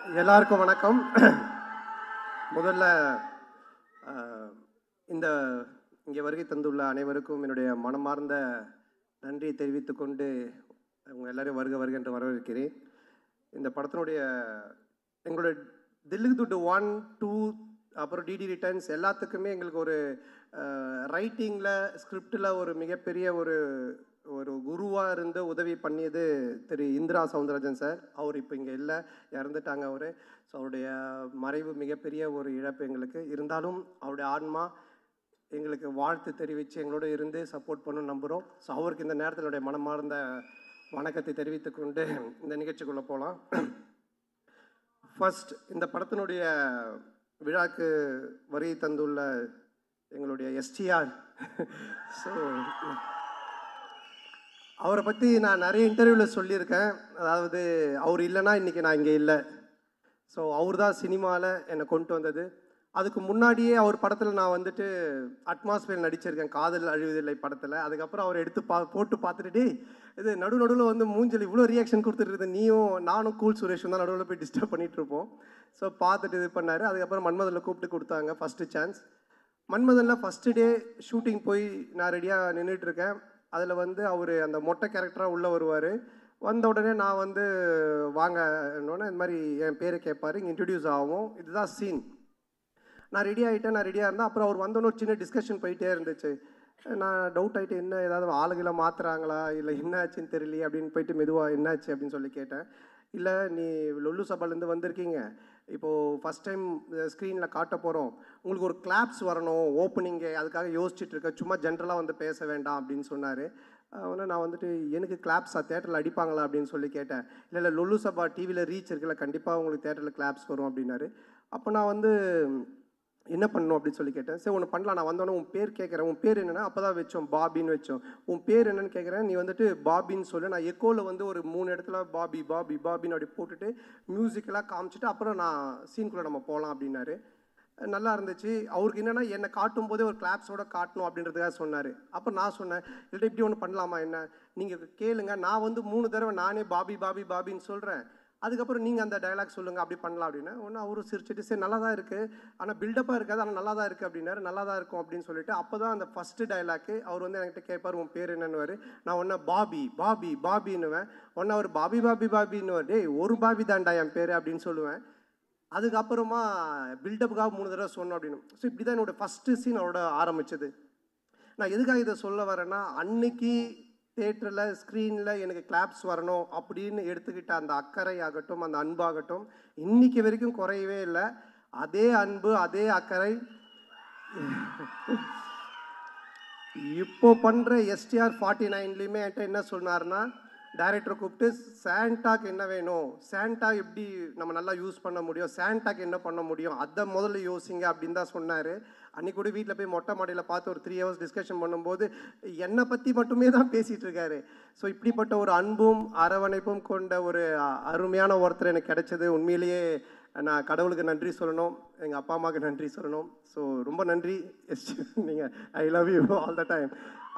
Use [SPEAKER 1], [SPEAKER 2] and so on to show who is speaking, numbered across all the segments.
[SPEAKER 1] எல்லாருக்கும் வணக்கம். முதல்ல இந்த இங்கே வருகை தந்துள்ள அனைவருக்கும் என்னுடைய மனமார்ந்த நன்றியை தெரிவித்துக் கொண்டு அவங்க எல்லாரையும் வருக வருக என்று வரவேற்கிறேன். இந்த படத்தினுடைய எங்களுடைய தில்லுக்கு துட்டு 1, 2 அப்புறம் டிடி ரிட்டர்ன்ஸ் எல்லாத்துக்குமே எங்களுக்கு ஒரு ரைட்டிங்கில் ஸ்கிரிப்டில் ஒரு மிகப்பெரிய ஒரு குருவாக இருந்து உதவி பண்ணியது திரு இந்திரா சவுந்தரராஜன் சார். அவர் இப்போ இங்கே இல்லை, இறந்துட்டாங்க அவர். ஸோ அவருடைய மறைவு மிகப்பெரிய ஒரு இழப்பு எங்களுக்கு. இருந்தாலும் அவருடைய ஆன்மா எங்களுக்கு வாழ்த்து தெரிவித்து எங்களோட இருந்து சப்போர்ட் பண்ணணும்னு நம்புகிறோம். ஸோ அவருக்கு இந்த நேரத்தில் என்னுடைய மனமார்ந்த வணக்கத்தை தெரிவித்து கொண்டு இந்த நிகழ்ச்சிக்குள்ளே போகலாம். ஃபர்ஸ்ட், இந்த படத்தினுடைய விழாக்கு வருகை தந்துள்ள எங்களுடைய எஸ்டிஆர். ஸோ அவரை பற்றி நான் நிறைய இன்டர்வியூவில் சொல்லியிருக்கேன். அதாவது அவர் இல்லைன்னா இன்றைக்கி நான் இங்கே இல்லை. ஸோ அவர் தான் சினிமாவில் என்னை கொண்டு வந்தது. அதுக்கு முன்னாடியே அவர் படத்தில் நான் வந்துட்டு அட்மாஸ்பியர் நடிச்சிருக்கேன், காதல் அழிவதில்லை படத்தில். அதுக்கப்புறம் அவர் எடுத்து போட்டு பார்த்துட்டு இது நடுவில் வந்து மூஞ்சல் இவ்வளோ ரியாக்ஷன் கொடுத்துட்டு நீயும் நானும் கூல் சுரேஷும் தான் நடுவில் போய் டிஸ்டர்ப் பண்ணிகிட்ருப்போம். ஸோ பார்த்துட்டு இது பண்ணார். அதுக்கப்புறம் மன்மதனில் கூப்பிட்டு கொடுத்தாங்க ஃபஸ்ட்டு சான்ஸ். மன்மதனில் ஃபஸ்ட்டு டே ஷூட்டிங் போய் நான் ரெடியாக நின்றுட்டுருக்கேன். அதில் வந்து அவர் அந்த மொட்டை கேரக்டராக உள்ளே வருவார். வந்த உடனே நான் வந்து வாங்கன்னொன்னே இந்த மாதிரி என் பேரை கேட்பார், இங்கே இன்ட்ரடியூஸ் ஆகும், இதுதான் சீன். நான் ரெடி ஆகிட்டேன், நான் ரெடியாக இருந்தேன். அப்புறம் அவர் வந்தோன்னு ஒரு சின்ன டிஸ்கஷன் போயிட்டே இருந்துச்சு. நான் டவுட் ஆகிட்டு என்ன ஏதாவது ஆளுகளை மாற்றுறாங்களா இல்லை என்ன ஆச்சுன்னு தெரியலையே அப்படின்னு போயிட்டு மெதுவாக என்னாச்சு அப்படின்னு சொல்லி கேட்டேன். இல்லை, நீ லொல்லு சபாலேருந்து வந்திருக்கீங்க, இப்போது ஃபஸ்ட் டைம் ஸ்க்ரீனில் காட்ட போகிறோம், உங்களுக்கு ஒரு கிளாப்ஸ் வரணும் ஓப்பனிங்கு, அதுக்காக யோசிச்சுட்டு இருக்கேன், சும்மா ஜென்ரலாக வந்து பேச வேண்டாம் அப்படின்னு சொன்னார். ஆனால் நான் வந்துட்டு எனக்கு கிளாப்ஸாக தேட்டரில் அடிப்பாங்களா அப்படின்னு சொல்லி கேட்டேன். இல்லை லொல்லு சபா டிவியில் ரீச் இருக்குல்ல, கண்டிப்பாக உங்களுக்கு தேட்டரில் கிளாப்ஸ் வரும் அப்படின்னாரு. அப்போ நான் வந்து என்ன பண்ணணும் அப்படின்னு சொல்லி கேட்டேன். சரி ஒன்று பண்ணலாம், நான் வந்தோடனே உன் பேர் கேட்குறேன், உன் பேர் என்னென்னா அப்போ தான் வச்சோம் பாபின்னு வச்சோம். உன் பேர் என்னென்னு கேட்குறேன், நீ வந்துட்டு பாபின்னு சொல்லு. நான் எக்கோவில் வந்து ஒரு 3 இடத்துல பாபி பாபி பாபின்னு அப்படி போட்டுட்டு மியூசிக்கெல்லாம் காமிச்சிட்டு அப்புறம் நான் சீனுக்குள்ளே நம்ம போகலாம் அப்படின்னாரு. நல்லா இருந்துச்சு. அவருக்கு என்னென்னா என்னை காட்டும் போதே ஒரு கிளாப்ஸோட காட்டணும் அப்படின்றதுக்காக சொன்னார். அப்போ நான் சொன்னேன், இல்லை இப்படி ஒன்று பண்ணலாமா, என்ன நீங்கள் கேளுங்க, நான் வந்து 3 தடவை நானே பாபி பாபி பாபின்னு சொல்கிறேன், அதுக்கப்புறம் நீங்கள் அந்த டைலாக் சொல்லுங்கள், அப்படி பண்ணலாம் அப்படின்னா. ஒன்று அவரும் சிரிச்சிட்டு சரி நல்லா தான் இருக்குது, ஆனால் பில்டப்பாக இருக்காது, ஆனால் நல்லா தான் இருக்குது அப்படின்னாரு. நல்லா தான் இருக்கும் அப்படின்னு சொல்லிட்டு அப்போ தான் அந்த ஃபஸ்ட்டு டைலாக்கு அவர் வந்து என்கிட்ட கேட்பார், உன் பேர் என்னன்னுவார். நான் ஒன்று பாபி பாபி பாபின்னுவேன். ஒன்று அவர் பாபி பாபி பாபின்னுவார். டேய் ஒரு பாபி தான்டா என் பேர் அப்படின்னு சொல்லுவேன். அதுக்கப்புறமா பில்டப்புக்காக 3 தடவை சொன்னோம் அப்படின்னு. ஸோ இப்படி தான் என்னோடய ஃபஸ்ட்டு சீன் அவரோட ஆரம்பித்தது. நான் எதுக்காக இதை சொல்ல வரேன்னா, அன்னைக்கு தேட்டரில் ஸ்க்ரீனில் எனக்கு கிளாப்ஸ் வரணும் அப்படின்னு எடுத்துக்கிட்ட அந்த அக்கறை ஆகட்டும், அந்த அன்பாகட்டும் இன்னைக்கு வரைக்கும் குறையவே இல்லை. அதே அன்பு அதே அக்கறை இப்போ பண்ணுற எஸ்டிஆர் 49லையுமே என்கிட்ட என்ன சொன்னார்னா, டைரக்டரை கூப்பிட்டு சாண்டாக்கு என்ன வேணும், சாண்டா எப்படி நம்ம நல்லா யூஸ் பண்ண முடியும், சாண்டாக்கு என்ன பண்ண முடியும், அதை முதல்ல யோசிங்க அப்படின்னு தான் சொன்னார். அன்றைக்கி கூட வீட்டில் போய் மொட்டை மாடியில் பார்த்து ஒரு 3 hours டிஸ்கஷன் பண்ணும்போது என்னை பற்றி மட்டுமே தான் பேசிகிட்டு இருக்காரு. ஸோ இப்படிப்பட்ட ஒரு அன்பும் அரவணைப்பும் கொண்ட ஒரு அருமையான ஒருத்தர் எனக்கு கிடைச்சது. உண்மையிலேயே நான் கடவுளுக்கு நன்றி சொல்லணும், எங்கள் அப்பா அம்மாவுக்கு நன்றி சொல்லணும். ஸோ ரொம்ப நன்றி நீங்கள், I love you all the time.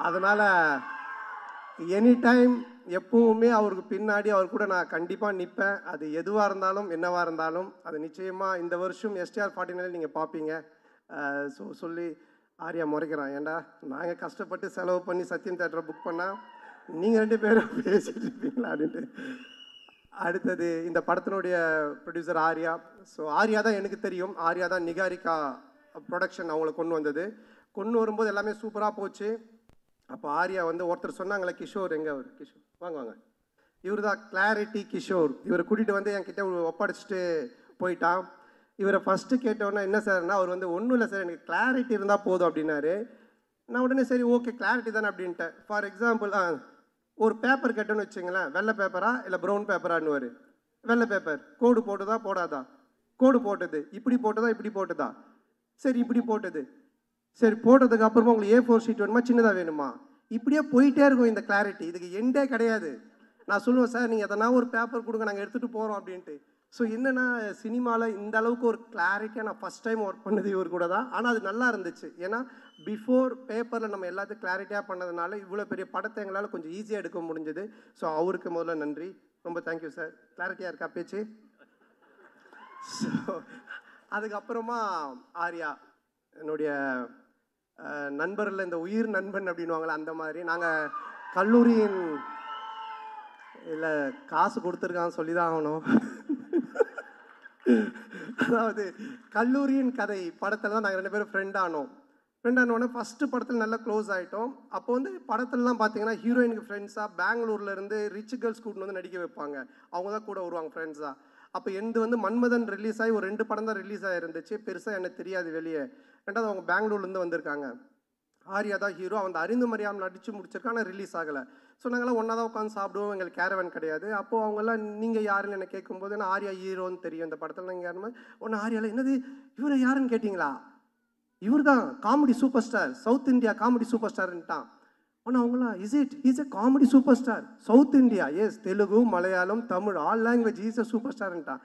[SPEAKER 1] அதனால் எனி டைம் எப்பவுமே அவருக்கு பின்னாடி அவர் கூட நான் கண்டிப்பாக நிற்பேன். அது எதுவாக இருந்தாலும் என்னவாக இருந்தாலும் அது நிச்சயமாக இந்த வருஷம் எஸ்டிஆர் 49 நீங்கள் பார்ப்பீங்க. ஸோ சொல்லி ஆர்யா முறைக்கிறான், ஏண்டா நாங்கள் கஷ்டப்பட்டு செலவு பண்ணி சத்யம் தேட்டரை புக் பண்ணால் நீங்கள் 2 பேரும் பேசிட்டு இருப்பீங்களா அப்படின்ட்டு. அடுத்தது இந்த படத்தினுடைய ப்ரொடியூசர் ஆர்யா. ஸோ ஆர்யா தான் எனக்கு தெரியும், ஆர்யா தான் நிகாரிகா ப்ரொடக்ஷன் அவங்கள கொண்டு வந்தது. கொண்டு வரும்போது எல்லாமே சூப்பராக போச்சு. அப்போ ஆர்யா வந்து ஒருத்தர் சொன்னாங்களே, கிஷோர் எங்கே, அவர் கிஷோர் வாங்க வாங்க, இவர் தான் கிளாரிட்டி கிஷோர். இவரை கூட்டிகிட்டு வந்து என்கிட்ட ஒப்படைச்சிட்டு போயிட்டான். இவரை ஃபஸ்ட்டு கேட்டோன்னா என்ன சார்னா, அவர் வந்து ஒன்றும் இல்லை சார், எனக்கு கிளாரிட்டி இருந்தால் போதும் அப்படின்னாரு. நான் உடனே சரி ஓகே கிளாரிட்டி தானே அப்படின்ட்டேன். ஃபார் எக்ஸாம்பிள் ஒரு பேப்பர் கேட்டோன்னு வச்சுங்களேன், வெள்ளை பேப்பரா இல்லை ப்ரௌன் பேப்பரான்னுவார். வெள்ளை பேப்பர் கோடு போட்டுதா போடாதா, கோடு போட்டது, இப்படி போட்டதா இப்படி போட்டுதா, சரி இப்படி போட்டது, சரி போட்டதுக்கு அப்புறமா உங்களுக்கு A4 ஷீட் வேணுமா சின்னதாக வேணுமா, இப்படியே போயிட்டே இருக்கும் இந்த கிளாரிட்டி. இதுக்கு எண்டே கிடையாது. நான் சொல்லுவேன் சார் நீங்கள் எதனா ஒரு பேப்பர் கொடுங்க நாங்கள் எடுத்துகிட்டு போகிறோம் அப்படின்ட்டு. ஸோ என்னென்னா சினிமாவில் இந்த அளவுக்கு ஒரு கிளாரிட்டியாக நான் ஃபஸ்ட் டைம் ஒர்க் பண்ணது இவர் கூட தான். ஆனால் அது நல்லா இருந்துச்சு. ஏன்னா பிஃபோர் பேப்பரில் நம்ம எல்லாத்தையும் கிளாரிட்டியாக பண்ணதுனால இவ்வளோ பெரிய படத்தை எங்களால் கொஞ்சம் ஈஸியாக எடுக்க முடிஞ்சது. ஸோ அவருக்கு முதல்ல நன்றி, ரொம்ப தேங்க்யூ சார். கிளாரிட்டியாக இருக்கா பேச்சு? ஸோ அதுக்கப்புறமா ஆர்யா என்னுடைய நண்பரில் இந்த உயிர் நண்பன் அப்படின்வாங்களே அந்த மாதிரி நாங்கள் கல்லூரியின் இல்லை காசு கொடுத்துருக்கான்னு சொல்லி தான் ஆகணும். அதாவது கல்லூரியின் கதை படத்தில் தான் நாங்கள் 2 பேரும் ஃப்ரெண்ட் ஆனோடனே ஃபஸ்ட்டு படத்தில் நல்லா க்ளோஸ் ஆகிட்டோம். அப்போ வந்து படத்துலலாம் பார்த்தீங்கன்னா ஹீரோயினுக்கு ஃப்ரெண்ட்ஸாக பெங்களூர்லேருந்து ரிச் கேர்ள்ஸ் கூட்டின்னு வந்து நடிக்க வைப்பாங்க. அவங்க தான் கூட வருவாங்க ஃப்ரெண்ட்ஸாக. அப்போ எந்த வந்து மன்மதன் ரிலீஸ் ஆகி ஒரு 2 படம் தான் ரிலீஸ் ஆகிருந்துச்சு. பெருசாக எனக்கு தெரியாது வெளியே. ரெண்டாவது அவங்க பெங்களூர்லேருந்து வந்திருக்காங்க. ஆர்யா தான் ஹீரோ. அவன் அறிந்து மரியாமல் நடித்து முடிச்சிருக்கான், ஆனால் ரிலீஸ் ஆகலை. ஸோ நாங்களாம் ஒன்றா தான் உட்காந்து சாப்பிடுவோம். எங்களுக்கு கேரவன் கிடையாது. அப்போது அவங்கெல்லாம் நீங்கள் யாருன்னு என்ன கேட்கும்போது நான் ஆர்யா ஹீரோன்னு தெரியும் இந்த படத்தில். நீங்கள் யாருமே ஒன்று ஆர்யாவில் என்னது இவரை யாருன்னு கேட்டிங்களா? இவர் தான் comedy super star, south India comedy super ஸ்டார்ன்ட்டான். ஆனால் அவங்களாம் is a comedy super star south India, yes Telugu Malayalam Tamil all language is a super ஸ்டார்ன்ட்டான்.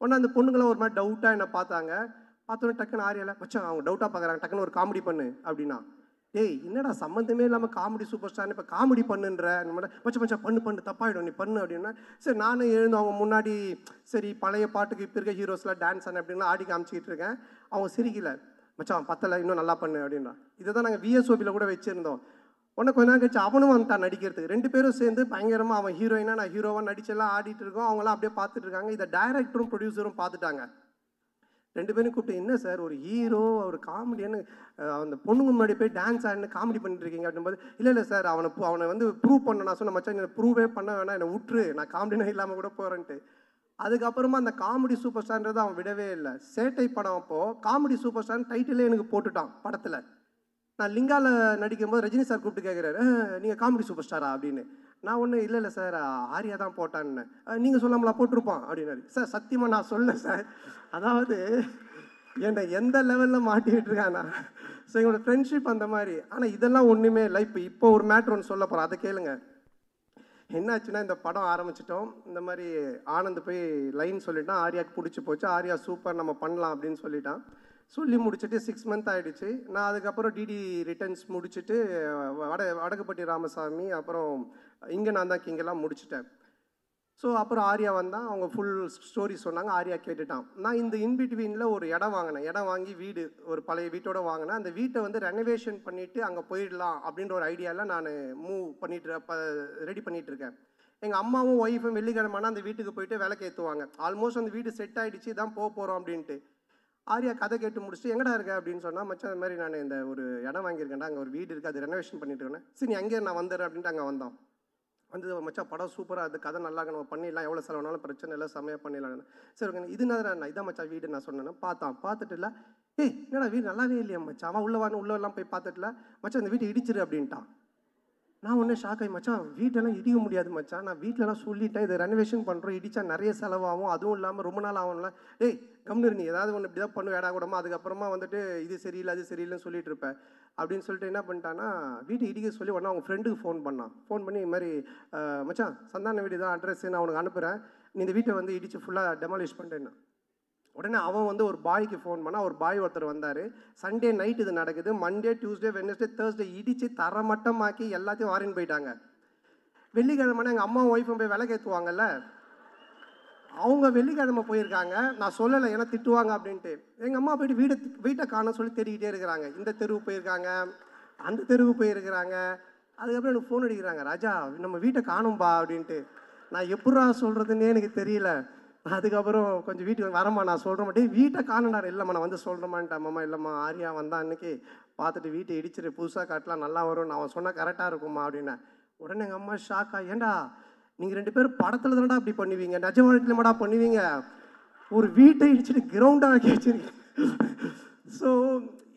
[SPEAKER 1] ஒன்று அந்த பொண்ணுங்களாம் ஒரு மாதிரி டவுட்டாக என்னை பார்த்தாங்க. பார்த்தோன்னே டக்குன்னு ஆர்யாவில் மச்சான் அவங்க டவுட்டாக பார்க்குறாங்க, டக்குன்னு ஒரு காமெடி பண்ணு அப்படின்னா. ஏய் என்னடா சம்மந்தமே இல்லாமல் காமெடி சூப்பர் ஸ்டார்னு இப்போ காமெடி பண்ணுன்ற மச்சான் பண்ணு தப்பாயிடும் நீ பண்ணு அப்படின்னா. சரி நானும் எழுந்து அவங்க முன்னாடி சரி பழைய பாட்டுக்கு இப்போ இருக்க ஹீரோஸ்லாம் டான்ஸ் ஆன அப்படின்லாம் ஆடி காமிச்சிக்கிட்டு இருக்கேன். அவங்க சிரிக்கல, மச்சான் பத்தலை இன்னும் நல்லா பண்ணு அப்படின்னா. இதை தான் நாங்கள் விஎஸ்ஓபியில் கூட வச்சுருந்தோம். உடனே கொஞ்ச நேரம் கழிச்சு அவனும் வந்துட்டான் நடிக்கிறதுக்கு. 2 பேரும் சேர்ந்து பயங்கரமாக அவன் ஹீரோயினா நான் ஹீரோவாக நடிச்செல்லாம் ஆடிட்டு இருக்கோம். அவங்களாம் அப்படியே பார்த்துட்டு இருக்காங்க. இதை டைரக்டரும் ப்ரொடியூசரும் பார்த்துட்டாங்க. 2 பேரும் கூப்பிட்டு என்ன சார் ஒரு ஹீரோ ஒரு காமெடின்னு அந்த பொண்ணுங்க முன்னாடி போய் டான்ஸ் ஆடினு காமெடி பண்ணிட்டு இருக்கீங்க அப்படின்போது இல்லை சார் அவனை வந்து ப்ரூவ் பண்ண நான் சொன்ன மச்சான் என்னை ப்ரூவே பண்ண வேணாம், என்னை விட்டுரு, நான் காமெடினா இல்லாமல் கூட போகிறேன்ட்டு. அதுக்கப்புறமா அந்த காமெடி சூப்பர் ஸ்டார்ன்றது அவன் விடவே இல்லை. சேட்டை படம் அப்போது காமெடி சூப்பர் ஸ்டார்னு டைட்டிலே எனக்கு போட்டுட்டான் படத்தில். நான் லிங்காவில் நடிக்கும்போது ரஜினி சார் கூப்பிட்டு கேட்குறாரு நீங்கள் காமெடி சூப்பர் ஸ்டாரா அப்படின்னு. நான் ஒன்றும் இல்லை சார் ஆர்யா தான் போட்டான்னு. நீங்கள் சொல்லாமலா போட்டிருப்பான் அப்படின்னாரு. சார் சத்தியமாக நான் சொல்ல சார், அதாவது என்னை எந்த லெவலில் மாட்டிக்கிட்டு இருக்கானா. ஸோ எங்களோட ஃப்ரெண்ட்ஷிப் அந்த மாதிரி. ஆனால் இதெல்லாம் ஒன்றுமே இல்லை. இப்போ ஒரு மேட்ரு ஒன்று சொல்ல போகிறோம், அதை கேளுங்க. என்னாச்சுன்னா இந்த படம் ஆரம்பிச்சிட்டோம். இந்த மாதிரி ஆனந்த் போய் லைன் சொல்லிட்டான், ஆர்யாவுக்கு பிடிச்சி போச்சு, ஆர்யா சூப்பர் நம்ம பண்ணலாம் அப்படின்னு சொல்லிட்டான். சொல்லி முடிச்சுட்டு 6 மந்த் ஆகிடுச்சு. நான் அதுக்கப்புறம் டிடி ரிட்டர்ன்ஸ் முடிச்சுட்டு வடக்குப்பட்டி ராமசாமி அப்புறம் இங்கே நான் தான் கிங்கெல்லாம் முடிச்சுட்டேன். ஸோ அப்புறம் ஆர்யா வந்தான், அவங்க ஃபுல் ஸ்டோரி சொன்னாங்க, ஆர்யா கேட்டுட்டான். நான் இந்த இன்பிட்வீனில் ஒரு இடம் வாங்கினேன். இடம் வாங்கி வீடு ஒரு பழைய வீட்டோடு வாங்கினேன். அந்த வீட்டை வந்து ரெனோவேஷன் பண்ணிவிட்டு அங்கே போயிடலாம் அப்படின்ற ஒரு ஐடியாவில் நான் ரெடி பண்ணிகிட்டு இருக்கேன். எங்கள் அம்மாவும் ஒய்ஃபும் வெள்ளிக்கிழமைனா அந்த வீட்டுக்கு போயிட்டு விளக்கு ஏற்றுவாங்க. ஆல்மோஸ்ட் அந்த வீடு செட் ஆகிடுச்சு, தான் போகிறோம் அப்படின்ட்டு. ஆர்யா கதை கேட்டு முடிச்சுட்டு எங்கடா இருக்க அப்படின்னு சொன்னால் மச்சான் அந்த மாதிரி நான் இந்த ஒரு இடம் வாங்கியிருக்கேன்டா, அங்கே ஒரு வீடு இருக்குது, அது ரெனோவேஷன் பண்ணிட்டு இருக்கேன். சரி அங்கேயே நான் வந்துடுறேன் அப்படின்ட்டு அங்கே வந்தோம். வந்து மச்சான் படம் சூப்பராக அது கதை நல்லா நம்ம பண்ணிடலாம், எவ்வளோ செலவுனாலும் பிரச்சனை இல்லை, செம்மையாக பண்ணிடலாம். சரி ஓகே இது நான் இதான் மச்சான் வீடு நான் சொன்னேன். பார்த்துட்டு இல்லை என்னடா வீடு நல்லாவே இல்லையா மச்சான், அவன் உள்ளெல்லாம் போய் பார்த்துட்டுல மச்சான் இந்த வீட்டை இடிச்சிரு அப்படின்ட்டான். நான் ஒன்றே ஷாக் ஆகி மச்சான் வீட்டெல்லாம் இடிக்க முடியாது மச்சான், நான் வீட்டிலலாம் சொல்லிட்டேன் இதை ரெனோவேஷன் பண்ணுறோம், இடித்தா நிறைய செலவாகும், அதுவும் இல்லாமல் ரொம்ப நாள் ஆகும்ல. கம்னு நீ ஏதாவது ஒன்று இப்படி தான் பண்ணு வேடா கூடமா, அதுக்கப்புறமா வந்துட்டு இது சரியில்லை அது சரியில்லைன்னு சொல்லிட்டு இருப்பேன் அப்படின்னு சொல்லிட்டு என்ன பண்ணிட்டான்னா வீட்டை இடிக்க சொல்லி உடனே அவங்க ஃப்ரெண்டுக்கு ஃபோன் பண்ணி இது மாதிரி மச்சான் சந்தான வீடு தான் அட்ரஸ் நான் உனக்கு அனுப்புகிறேன், நீ இந்த வீட்டை வந்து இடித்து ஃபுல்லாக டெமாலிஷ் பண்ணிட்டேன்னா. உடனே அவன் வந்து ஒரு பாய்க்கு ஃபோன் பண்ணால் ஒரு பாய் ஒருத்தர் வந்தார். சண்டே நைட் இது நடக்குது, மண்டே டியூஸ்டே வெட்னஸ்டே தேர்ஸ்டே இடித்து தரமட்டமாக்கி எல்லாத்தையும் வாரின்னு போயிட்டாங்க. வெள்ளிக்கிழமைனா எங்கள் அம்மா ஒய்ஃபும் போய் விளக்கேற்றுவாங்கல்ல, அவங்க வெள்ளிக்கிழமை போயிருக்காங்க. நான் சொல்லலை ஏன்னா திட்டுவாங்க அப்படின்ட்டு. எங்கள் அம்மா போயிட்டு வீட்டை காண சொல்லி தேடிக்கிட்டே இருக்கிறாங்க. இந்த தெருவு போயிருக்காங்க, அந்த தெருவு போயிருக்கிறாங்க. அதுக்கப்புறம் எனக்கு ஃபோன் அடிக்கிறாங்க, ராஜா நம்ம வீட்டை காணும்பா அப்படின்ட்டு. நான் எப்படா சொல்கிறதுன்னே எனக்கு தெரியல. அதுக்கப்புறம் கொஞ்சம் வீட்டுக்கு வரம்மா நான் சொல்கிற மாட்டேன் வீட்டை காணண்டார். இல்லைம்மா நான் வந்து சொல்கிறேம்மான்ட்டேன். அம்மா இல்லைம்மா ஆர்யா வந்தான் அன்றைக்கி பார்த்துட்டு வீட்டை இடிச்சிட்டு புதுசாக காட்டலாம் நல்லா வரும், நான் அவன் சொன்னால் கரெக்டாக இருக்கும்மா அப்படின்னேன். உடனே எங்கள் அம்மா ஷாக்கா, ஏண்டா நீங்கள் 2 பேரும் படத்தில் தானடா அப்படி பண்ணுவீங்க, நிஜ வாழ்க்கையில் மாடா பண்ணுவீங்க, ஒரு வீட்டை இடிச்சிட்டு கிரவுண்டாக ஆக்கி வச்சிருக்கீங்க. ஸோ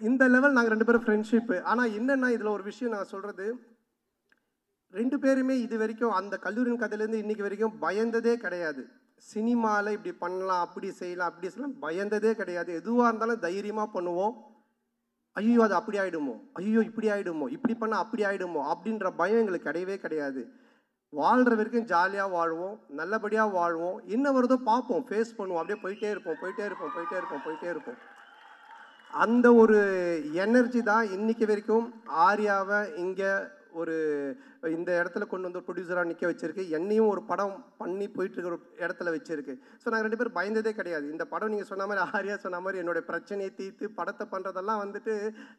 [SPEAKER 1] இந்த லெவல் நாங்கள் 2 பேரும் ஃப்ரெண்ட்ஷிப்பு. ஆனால் என்னென்னா இதில் ஒரு விஷயம் நான் சொல்கிறது, 2 பேருமே இது வரைக்கும் அந்த கல்லூரியின் கதையிலேருந்து இன்றைக்கி வரைக்கும் பயந்ததே கிடையாது. சினிமாவில் இப்படி பண்ணலாம் அப்படி செய்யலாம் பயந்ததே கிடையாது. எதுவாக இருந்தாலும் தைரியமாக பண்ணுவோம். ஐயோ அது அப்படி ஆகிடுமோ, ஐயோ இப்படி ஆகிடுமோ, இப்படி பண்ணால் அப்படி ஆகிடுமோ அப்படின்ற பயம் எங்களுக்கு கிடையவே கிடையாது. வாழ்கிற வரைக்கும் ஜாலியாக வாழ்வோம், நல்லபடியாக வாழ்வோம், என்ன வருதோ பார்ப்போம், ஃபேஸ் பண்ணுவோம், அப்படியே போயிட்டே இருப்போம். அந்த ஒரு எனர்ஜி தான் இன்றைக்கி வரைக்கும் ஆர்யாவை இங்கே ஒரு இந்த இடத்துல கொண்டு வந்து ப்ரொடியூசராக நிற்க வச்சிருக்கு, என்னையும் ஒரு படம் பண்ணி போயிட்டு இருக்கிற இடத்துல வச்சிருக்கு. ஸோ நாங்கள் 2 பேரும் பயந்ததே கிடையாது. இந்த படம் நீங்கள் சொன்ன மாதிரி, ஆர்யா சொன்ன மாதிரி என்னுடைய பிரச்சனையை தீர்த்து படத்தை பண்ணுறதெல்லாம் வந்துட்டு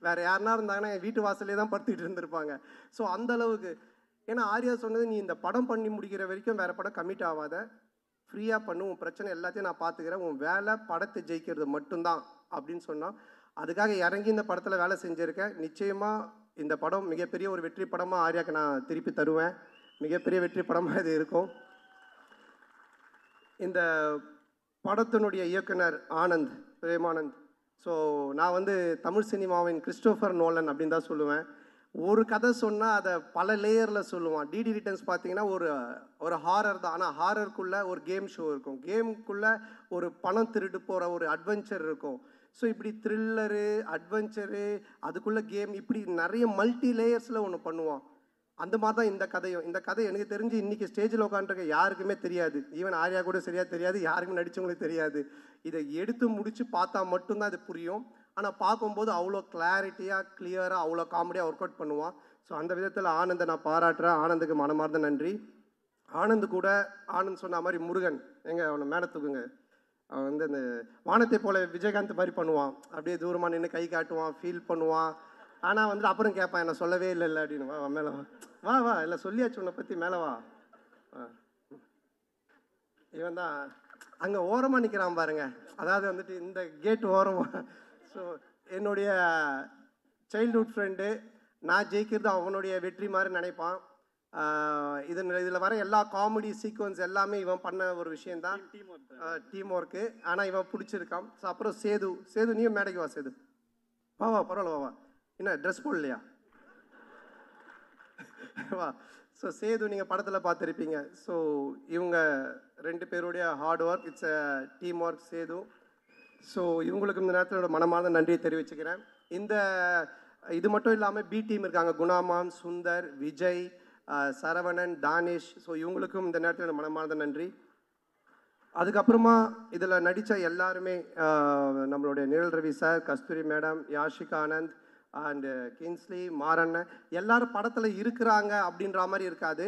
[SPEAKER 1] வேற யாருனா இருந்தாங்கன்னா என் வீட்டு வாசலே தான் படுத்துக்கிட்டு இருந்திருப்பாங்க. ஸோ அந்த அளவுக்கு, ஏன்னா ஆர்யா சொன்னது, நீ இந்த படம் பண்ணி முடிக்கிற வரைக்கும் வேற படம் கமிட் ஆகாத, ஃப்ரீயாக பண்ணு, உன் பிரச்சனை எல்லாத்தையும் நான் பார்த்துக்கிறேன், உன் வேலை படத்தை ஜெயிக்கிறது மட்டும்தான் அப்படின்னு சொன்னால், அதுக்காக இறங்கி இந்த படத்தில் வேலை செஞ்சுருக்கேன். நிச்சயமாக இந்த படம் மிகப்பெரிய ஒரு வெற்றி படமாக ஆர்யாவுக்கு நான் திருப்பி தருவேன். மிகப்பெரிய வெற்றி படமாக இது இருக்கும். இந்த படத்தினுடைய இயக்குனர் ஆனந்த், பிரேமானந்த். ஸோ நான் வந்து தமிழ் சினிமாவின் கிறிஸ்டோஃபர் நோலன் அப்படின்னு தான் சொல்லுவேன். ஒரு கதை சொன்னால் அதை பல லேயரில் சொல்லுவான். டிடி ரிட்டர்ன்ஸ் பார்த்தீங்கன்னா ஒரு ஹாரர் தான், ஆனால் ஹாரருக்குள்ளே ஒரு கேம் ஷோ இருக்கும், கேமுக்குள்ளே ஒரு பணம் திருட்டு போகிற ஒரு அட்வென்ச்சர் இருக்கும். ஸோ இப்படி த்ரில்லரு, அட்வென்ச்சரு, அதுக்குள்ளே கேம், இப்படி நிறைய மல்டி லேயர்ஸில் ஒன்று பண்ணுவான். அந்த மாதிரி தான் இந்த கதையும். இந்த கதை எனக்கு தெரிஞ்சு இன்றைக்கி ஸ்டேஜில் உட்காந்துருக்க யாருக்குமே தெரியாது. ஈவன் ஆர்யா கூட சரியாக தெரியாது, யாருக்குமே நடித்தவங்களுக்கு தெரியாது. இதை எடுத்து முடித்து பார்த்தா மட்டும்தான் இது புரியும். ஆனால் பார்க்கும்போது அவ்வளோ கிளாரிட்டியாக, கிளியராக, அவ்வளோ காமெடியாக ஒர்க் அவுட் பண்ணுவான். ஸோ அந்த விதத்தில் ஆனந்தை நான் பாராட்டுறேன். ஆனந்துக்கு மனமார்ந்த நன்றி. ஆனந்து கூட, ஆனந்த் சொன்ன மாதிரி முருகன், அவனை மேலே தூக்குங்க. அவன் வந்து அந்த வானத்தை போல விஜயகாந்த் மாதிரி பண்ணுவான். அப்படியே தூரமாக நின்று கை காட்டுவான், ஃபீல் பண்ணுவான். ஆனால் வந்து அப்புறம் கேட்பான், என்ன சொல்லவே இல்லை அப்படின்னு. வா மேலே வா, வா இல்லை சொல்லியாச்சு உன்னை பற்றி, மேலே வா. இவன் தான் அங்கே ஓரமாக நிற்கிறான் பாருங்க. அதாவது வந்துட்டு இந்த கேட் ஓரமாக. ஸோ என்னுடைய சைல்ட்ஹுட் ஃப்ரெண்டு, நான் ஜெயிக்கிறது அவனுடைய வெற்றி மாதிரி நினைப்பான். இதில் வர எல்லா காமெடி சீக்வன்ஸ் எல்லாமே இவன் பண்ண ஒரு விஷயந்தான், டீம் ஒர்க்கு. ஆனால் இவன் பிடிச்சிருக்கான். ஸோ அப்புறம் சேது நீயும் மேடைக்கு வா. சேது வா, பரவாயில்ல வா. என்ன ட்ரெஸ் போடலையா? வா. ஸோ சேது நீங்கள் படத்தில் பார்த்துருப்பீங்க. ஸோ இவங்க 2 பேருடைய hard work, it's a team work Sethu. So இவங்களுக்கு இந்த நேரத்தில் மனமார்ந்த நன்றியை தெரிவிச்சுக்கிறேன். இது மட்டும் இல்லாமல் பி டீம் இருக்காங்க, குணாமான், சுந்தர், விஜய், சரவணன், தானிஷ். ஸோ இவங்களுக்கும் இந்த நேரத்தில் மனமார்ந்த நன்றி. அதுக்கப்புறமா இதில் நடித்த எல்லாருமே, நம்மளுடைய Nizhal Ravi sir, Kasthuri madam, Yashika Anand and Kingsley, மாரண்ணன், எல்லாரும் படத்தில் இருக்கிறாங்க அப்படின்ற மாதிரி இருக்காது.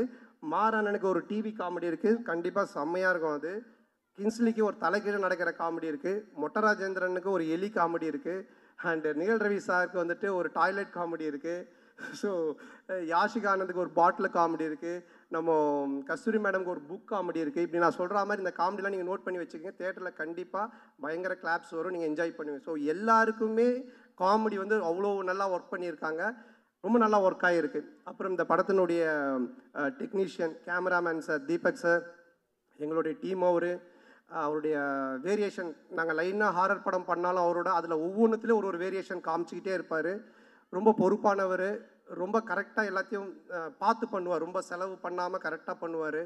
[SPEAKER 1] மாரண்ணனுக்கு ஒரு டிவி காமெடி இருக்குது, கண்டிப்பாக செம்மையாக இருக்கும். அது கின்ஸ்லிக்கு ஒரு தலைகீழ் நடக்கிற காமெடி இருக்குது, மொட்டராஜேந்திரனுக்கு ஒரு எலி காமெடி இருக்குது, அண்டு நிழல் ரவி சாருக்கு வந்துட்டு ஒரு டாய்லெட் காமெடி இருக்குது. ஸோ யாஷிகா ஆனந்துக்கு ஒரு பாட்டில் காமெடி இருக்குது, நம்ம கஸ்தூரி மேடம்க்கு ஒரு புக் காமெடி இருக்குது. இப்படி நான் சொல்கிற மாதிரி இந்த காமெடிலாம் நீங்கள் நோட் பண்ணி வச்சுக்கோங்க. தேட்டரில் கண்டிப்பாக பயங்கர கிளாப்ஸ் வரும், நீங்கள் என்ஜாய் பண்ணுவீங்க. ஸோ எல்லாருக்குமே காமெடி வந்து அவ்வளோ நல்லா ஒர்க் பண்ணியிருக்காங்க, ரொம்ப நல்லா ஒர்க் ஆகிருக்கு. அப்புறம் இந்த படத்தினுடைய technician, cameraman sir Deepak sir, எங்களுடைய டீம், அவருடைய வேரியேஷன், நாங்கள் லைனாக ஹாரர் படம் பண்ணாலும் அவரோட அதில் ஒவ்வொன்றுத்துலேயும் ஒரு வேரியேஷன் காமிச்சிக்கிட்டே இருப்பார். ரொம்ப பொறுப்பானவர், ரொம்ப கரெக்டாக எல்லாத்தையும் பார்த்து பண்ணுவார், ரொம்ப செலவு பண்ணாமல் கரெக்டாக பண்ணுவார்.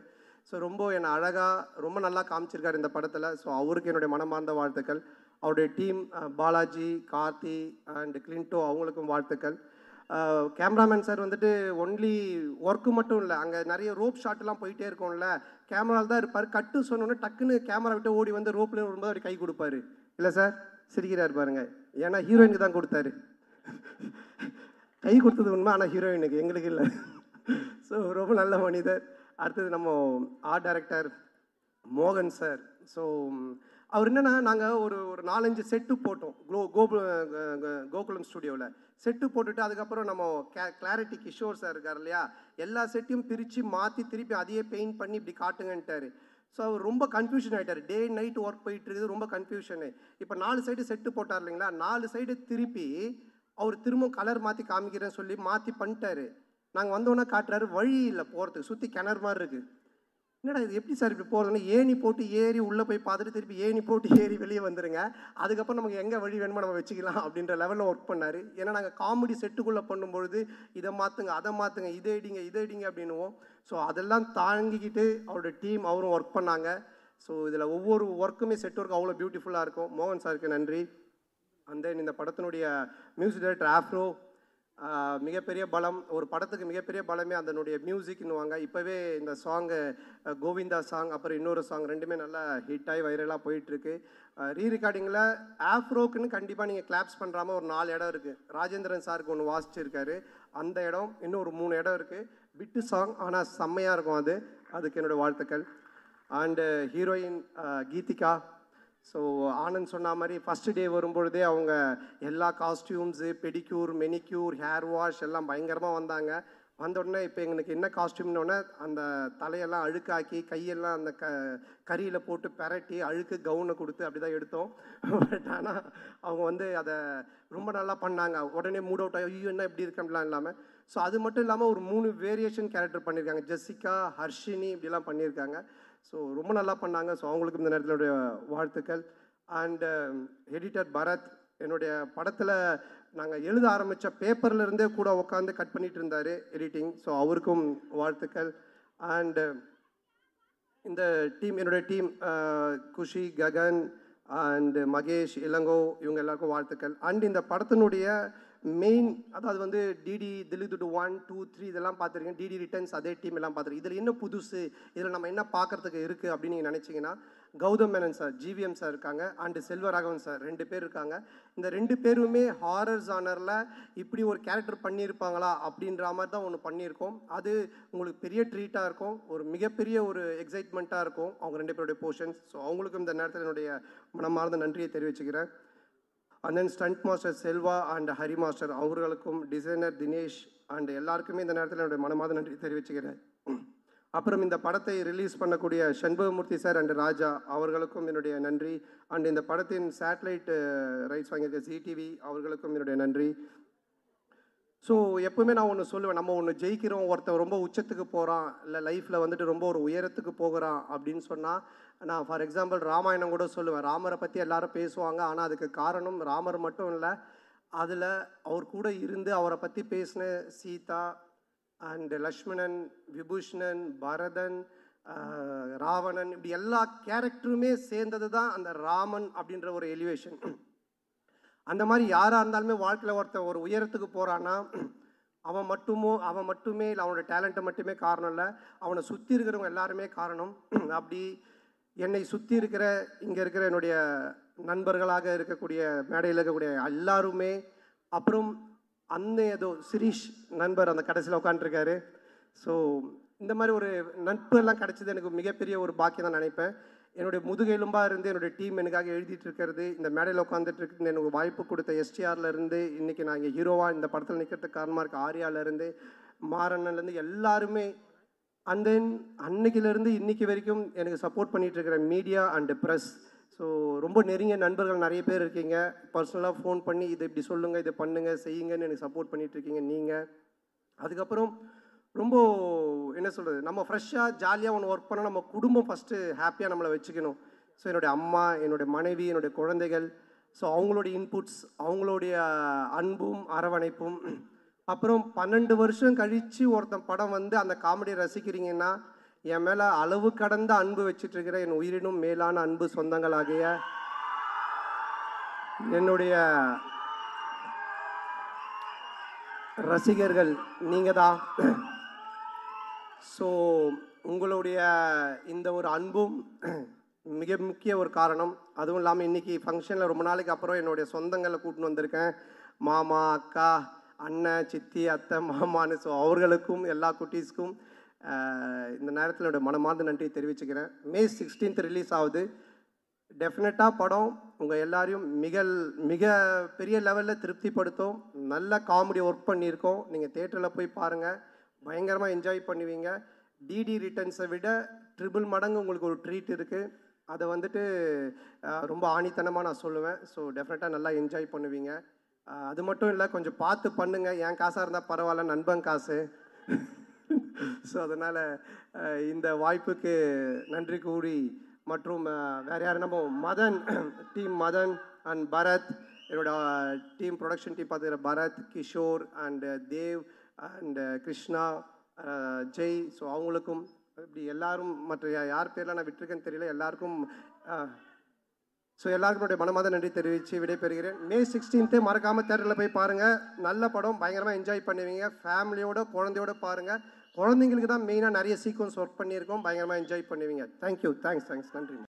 [SPEAKER 1] ஸோ ரொம்ப என்னை அழகாக ரொம்ப நல்லா காமிச்சிருக்காரு இந்த படத்தில். ஸோ அவருக்கு என்னுடைய மனமார்ந்த வாழ்த்துக்கள். அவருடைய டீம் பாலாஜி, கார்த்தி அண்ட் கிளின்டோ, அவங்களுக்கும் வாழ்த்துக்கள். கேமராமேன் சார் வந்துட்டு ஒன்லி ஒர்க்கு மட்டும் இல்லை, அங்கே நிறைய ரோப் ஷாட்லாம் போயிட்டே இருக்கும்ல, கேமராவில் தான் இருப்பார். கட்டு சொன்னோன்னே டக்குன்னு கேமரா விட்டு ஓடி வந்து ரோப்பில் வரும்போது அவர் கை கொடுப்பாரு. இல்லை சார் சிரிக்கிறார் பாருங்க, ஏன்னா ஹீரோயினுக்கு தான் கொடுத்தாரு. கை கொடுத்தது உண்மை, ஆனால் ஹீரோயினுக்கு, எங்களுக்கு இல்லை. ஸோ ரொம்ப நல்ல மனிதர். அடுத்தது நம்ம ஆர்ட் டைரக்டர் மோகன் சார். ஸோ அவர் என்னென்னா, நாங்கள் ஒரு 4-5 செட்டு போட்டோம் கோகுலம் ஸ்டுடியோவில். செட்டு போட்டுட்டு அதுக்கப்புறம் நம்ம கிளாரிட்டி கிஷோர் சார் இருக்கார் இல்லையா, எல்லா செட்டையும் பிரித்து மாற்றி திருப்பி அதையே பெயிண்ட் பண்ணி இப்படி காட்டுங்கன்ட்டார். ஸோ அவர் ரொம்ப கன்ஃபியூஷன் ஆகிட்டார், டே நைட் ஒர்க் போயிட்டு இருக்குது, ரொம்ப கன்ஃபியூஷனு. இப்போ 4 சைடு செட்டு போட்டார் இல்லைங்களா, 4 சைடு திருப்பி அவர் திரும்ப கலர் மாற்றி காமிக்கிறேன்னு சொல்லி மாற்றி பண்ணிட்டாரு. நாங்கள் வந்தோன்னே காட்டுறாரு, வழி இல்லை போகிறதுக்கு, சுற்றி கிணறு மாதிரி இருக்குது. என்னடா இது எப்படி சார் இப்படி போகிறதுன்னா, ஏணி போட்டு ஏறி உள்ளே போய் பார்த்துட்டு திருப்பி ஏணி போட்டு ஏறி வெளியே வந்துடுங்க, அதுக்கப்புறம் நமக்கு எங்கே வழி வேணுமோ நம்ம வச்சுக்கலாம் அப்படின்ற லெவலில் ஒர்க் பண்ணார். ஏன்னா நாங்கள் காமெடி செட்டுக்குள்ளே பண்ணும்பொழுது இதை மாற்றுங்க, அதை மாற்றுங்க, இதை இடிங்க அப்படின்னுவோம். ஸோ அதெல்லாம் தாங்கிக்கிட்டு அவரோட டீம் அவரும் ஒர்க் பண்ணாங்க. ஸோ இதில் ஒவ்வொரு ஒர்க்குமே செட் ஒர்க் அவ்வளோ பியூட்டிஃபுல்லாக இருக்கும். மோகன் சாருக்கு நன்றி. அண்ட் தென் இந்த படத்தினுடைய மியூசிக் டைரக்டர் ஆஃப்ரோ, மிகப்பெரிய பலம், ஒரு படத்துக்கு மிகப்பெரிய பலமே அதனுடைய மியூசிக்னுவாங்க. இப்போவே இந்த சாங்கு கோவிந்தா சாங், அப்புறம் இன்னொரு சாங் ரெண்டுமே நல்லா ஹிட் ஆகி வைரலாக போயிட்டுருக்கு. ரீ ரெக்கார்டிங்கில் ஆஃப்ரோக்குன்னு கண்டிப்பாக நீங்கள் கிளாப்ஸ் பண்ணுறாமல் ஒரு 4 இடம் இருக்குது. ராஜேந்திரன் சாருக்கு ஒன்று வாசிச்சிருக்காரு, அந்த இடம் இன்னும் ஒரு 3 இடம் இருக்குது. பிட்டு சாங் ஆனால் செம்மையாக இருக்கும். அதுக்கு என்னோடய வாழ்த்துக்கள். And heroine Geethika. So Anand சொன்ன மாதிரி ஃபஸ்ட்டு டே வரும்பொழுதே அவங்க எல்லா costumes, pedicure, manicure, hair wash எல்லாம் பயங்கரமாக வந்தாங்க. வந்த உடனே இப்போ எங்களுக்கு என்ன காஸ்டியூம்னோடனே அந்த தலையெல்லாம் அழுக்காக்கி கையெல்லாம் அந்த கறியில் போட்டு பெரட்டி அழுக்கு கவுனை கொடுத்து அப்படி தான் எடுத்தோம். பட் ஆனால் அவங்க வந்து அதை ரொம்ப நல்லா பண்ணாங்க. உடனே மூட் அவுட் ஆகி ஐயோ என்ன இப்படி இருக்கலாம் இல்லாமல். ஸோ அது மட்டும் இல்லாமல் ஒரு 3 வேரியேஷன் கேரக்டர் பண்ணியிருக்காங்க. ஜெசிகா, ஹர்ஷினி இப்படிலாம் பண்ணியிருக்காங்க. ஸோ ரொம்ப நல்லா பண்ணாங்க. ஸோ அவங்களுக்கு இந்த நேரத்தில் வாழ்த்துக்கள். அண்டு எடிட்டர் பரத், என்னுடைய படத்தில் நாங்கள் எழுத ஆரம்பித்த பேப்பர்லேருந்தே கூட உட்காந்து கட் பண்ணிகிட்டு இருந்தார் எடிட்டிங். ஸோ அவருக்கும் வாழ்த்துக்கள். அண்டு இந்த டீம், என்னுடைய டீம் குஷி, ககன் அண்டு மகேஷ், இளங்கோ, இவங்க எல்லாருக்கும் வாழ்த்துக்கள். அண்ட் இந்த படத்தினுடைய மெயின், அதாவது வந்து டிடி தில்லுதுட்டு 1, 2, 3 இதெல்லாம் பார்த்துருக்கேன். டிடி ரிட்டர்ன்ஸ் அதே டீம் எல்லாம் பார்த்துருக்கேன். இதில் என்ன புதுசு, இதில் நம்ம என்ன பார்க்குறதுக்கு இருக்குது அப்படின்னு நீங்கள் நினச்சிங்கன்னா, Gautham Menon sir, GVM sir இருக்காங்க, அண்டு செல்வராகவன் சார் 2 பேர் இருக்காங்க. இந்த 2 பேருமே ஹாரர் ஜானரில் இப்படி ஒரு கேரக்டர் பண்ணியிருப்பாங்களா அப்படின்ற மாதிரி தான் ஒன்று பண்ணியிருக்கோம். அது உங்களுக்கு பெரிய ட்ரீட்டாக இருக்கும், ஒரு மிகப்பெரிய ஒரு எக்ஸைட்மெண்ட்டாக இருக்கும் அவங்க 2 பேருடைய போர்ஷன்ஸ். ஸோ அவங்களுக்கும் இந்த நேரத்தில் என்னுடைய மனமார்ந்த நன்றியை தெரிவிச்சுக்கிறேன். And then stunt master Selva and Hari master அவர்களுக்கும், டிசைனர் தினேஷ் அண்ட் எல்லாருக்குமே இந்த நேரத்தில் என்னுடைய மனமார்ந்த நன்றி தெரிவிச்சுக்கிறேன். அப்புறம் இந்த படத்தை ரிலீஸ் பண்ணக்கூடிய சண்பகமூர்த்தி சார் அண்ட் ராஜா அவர்களுக்கும் என்னுடைய நன்றி. அண்ட் இந்த படத்தின் சேட்டலைட் ரைட்ஸ் வாங்கியிருக்க ZTV அவர்களுக்கும் என்னுடைய நன்றி. ஸோ எப்பவுமே நான் ஒன்று சொல்லுவேன், நம்ம ஒன்று ஜெயிக்கிறோம், ஒருத்தர் ரொம்ப உச்சத்துக்கு போகிறான், இல்லை லைஃப்பில் வந்துட்டு ரொம்ப ஒரு உயரத்துக்கு போகிறான் அப்படின்னு சொன்னால், நான் ஃபார் எக்ஸாம்பிள் ராமாயணம் கூட சொல்லுவேன். ராமரை பற்றி எல்லாரும் பேசுவாங்க, ஆனால் அதுக்கு காரணம் ராமர் மட்டும் இல்லை, அதில் அவர் கூட இருந்து அவரை பற்றி பேசின சீதா அண்ட் லக்ஷ்மணன், விபூஷணன், பரதன், ராவணன், இப்படி எல்லா கேரக்டருமே சேர்ந்தது தான் அந்த ராமன் அப்படின்ற ஒரு எலிவேஷன். அந்த மாதிரி யாராக இருந்தாலுமே வாழ்க்கையில் ஒருத்தர் ஒரு உயரத்துக்கு போகிறான்னா அவன் மட்டுமே இல்லை, அவனோட டேலண்ட்டை மட்டுமே காரணம் இல்லை, அவனை சுற்றி இருக்கிறவங்க எல்லாருமே காரணம். அப்படி என்னை சுற்றி இருக்கிற இங்கே இருக்கிற என்னுடைய நண்பர்களாக இருக்கக்கூடிய மேடையில் இருக்கக்கூடிய எல்லாருமே, அப்புறம் ஏதோ சிரீஷ் நண்பர் அந்த கடைசியில் உட்காந்துருக்காரு. ஸோ இந்த மாதிரி ஒரு நட்பு எல்லாம் கிடச்சது எனக்கு மிகப்பெரிய ஒரு பாக்கியம் தான் நினைப்பேன். என்னுடைய முதுகெலும்பாக இருந்து என்னுடைய டீம் எனக்காக எழுதிட்டு இருக்கிறது, இந்த மேடையில் உட்காந்துட்டு இருக்கு, எனக்கு வாய்ப்பு கொடுத்த STRலேருந்து இன்றைக்கி நான் இங்கே ஹீரோவாக இந்த படத்தில் நிற்கிறதுக்கு காரணமாக இருக்க ஆர்யாலேருந்து, மாறன்லேருந்து எல்லாருமே, அண்ட் தென் அன்னைக்கிலேருந்து இன்றைக்கி வரைக்கும் எனக்கு சப்போர்ட் பண்ணிகிட்டு இருக்கிற மீடியா அண்டு ப்ரெஸ். ஸோ ரொம்ப நெருங்கிய நண்பர்கள் நிறைய பேர் இருக்கீங்க. பர்சனலாக ஃபோன் பண்ணி இதை இப்படி சொல்லுங்கள், இதை பண்ணுங்கள், செய்யுங்கன்னு எனக்கு சப்போர்ட் பண்ணிகிட்ருக்கீங்க நீங்கள். அதுக்கப்புறம் ரொம்ப என்ன சொல்கிறது, நம்ம ஃப்ரெஷ்ஷாக ஜாலியாக ஒன்று ஒர்க் பண்ணால் நம்ம குடும்பம் ஃபஸ்ட்டு ஹாப்பியாக நம்மளை வச்சுக்கணும். ஸோ என்னுடைய அம்மா, என்னுடைய மனைவி, என்னுடைய குழந்தைகள், ஸோ அவங்களுடைய இன்புட்ஸ், அவங்களுடைய அன்பும் அரவணைப்பும். அப்புறம் 12 வருஷம் கழித்து ஒருத்தன் படம் வந்து அந்த காமெடியை ரசிக்கிறீங்கன்னா, என் மேலே அளவு கடந்த அன்பு வச்சிட்ருக்கிற என் உயிரினும் மேலான அன்பு சொந்தங்களாகிய என்னுடைய ரசிகர்கள் நீங்கள் தான். ஸோ உங்களுடைய இந்த ஒரு அன்பும் மிக முக்கிய ஒரு காரணம். அதுவும் இல்லாமல் இன்றைக்கி ஃபங்க்ஷனில் ரொம்ப நாளைக்கு அப்புறம் என்னுடைய சொந்தங்களை கூட்டின்னு வந்திருக்கேன். மாமா, அக்கா, அண்ணன், சித்தி, அத்தை, மாமான்னு. ஸோ அவர்களுக்கும் எல்லா குட்டீஸ்க்கும் இந்த நேரத்தில் என்னோடய மனமார்ந்த நன்றியை தெரிவிச்சுக்கிறேன். May 16th ரிலீஸ் ஆகுது. டெஃபினட்டாக படம் உங்கள் எல்லாரையும் மிக பெரிய லெவலில் திருப்திப்படுத்தும். நல்ல காமெடி ஒர்க் பண்ணியிருக்கோம். நீங்கள் தேட்டரில் போய் பாருங்கள், பயங்கரமாக என்ஜாய் பண்ணுவீங்க. டிடி ரிட்டர்ன்ஸை விட ட்ரிபிள் மடங்கு உங்களுக்கு ஒரு ட்ரீட் இருக்குது. அதை வந்துட்டு ரொம்ப ஆணித்தனமாக நான் சொல்லுவேன். ஸோ டெஃபினட்டாக நல்லா என்ஜாய் பண்ணுவீங்க. அது மட்டும் இல்லை, கொஞ்சம் பார்த்து பண்ணுங்கள். என் காசாக இருந்தால் பரவாயில்ல, நண்பன் காசு. ஸோ அதனால் இந்த வாய்ப்புக்கு நன்றி கூறி, மற்றும் வேறு யார், நம்ம மதன் டீம், மதன் அண்ட் பரத், என்னோட டீம் ப்ரொடக்ஷன் டீம் பார்த்துக்கிற Bharath, Kishore and Dev and Krishna, Jai. So அவங்களுக்கும் இப்படி எல்லாரும், மற்ற யார் பேர்லாம் நான் விட்டுருக்கேன்னு தெரியல, எல்லாருக்கும் ஸோ எல்லாருக்கும் என்னுடைய மனமார்ந்த நன்றி தெரிவித்து விடைபெறுகிறேன். மே 16 மறக்காமல் தேட்டரில் போய் பாருங்கள். நல்ல படம், பயங்கரமாக என்ஜாய் பண்ணுவீங்க. ஃபேமிலியோட குழந்தையோட பாருங்கள். குழந்தைங்களுக்கு தான் மெயினாக நிறைய சீக்வன்ஸ் ஒர்க் பண்ணியிருக்கோம். பயங்கரமாக என்ஜாய் பண்ணுவீங்க. தேங்க்யூ, தேங்க்ஸ், நன்றி.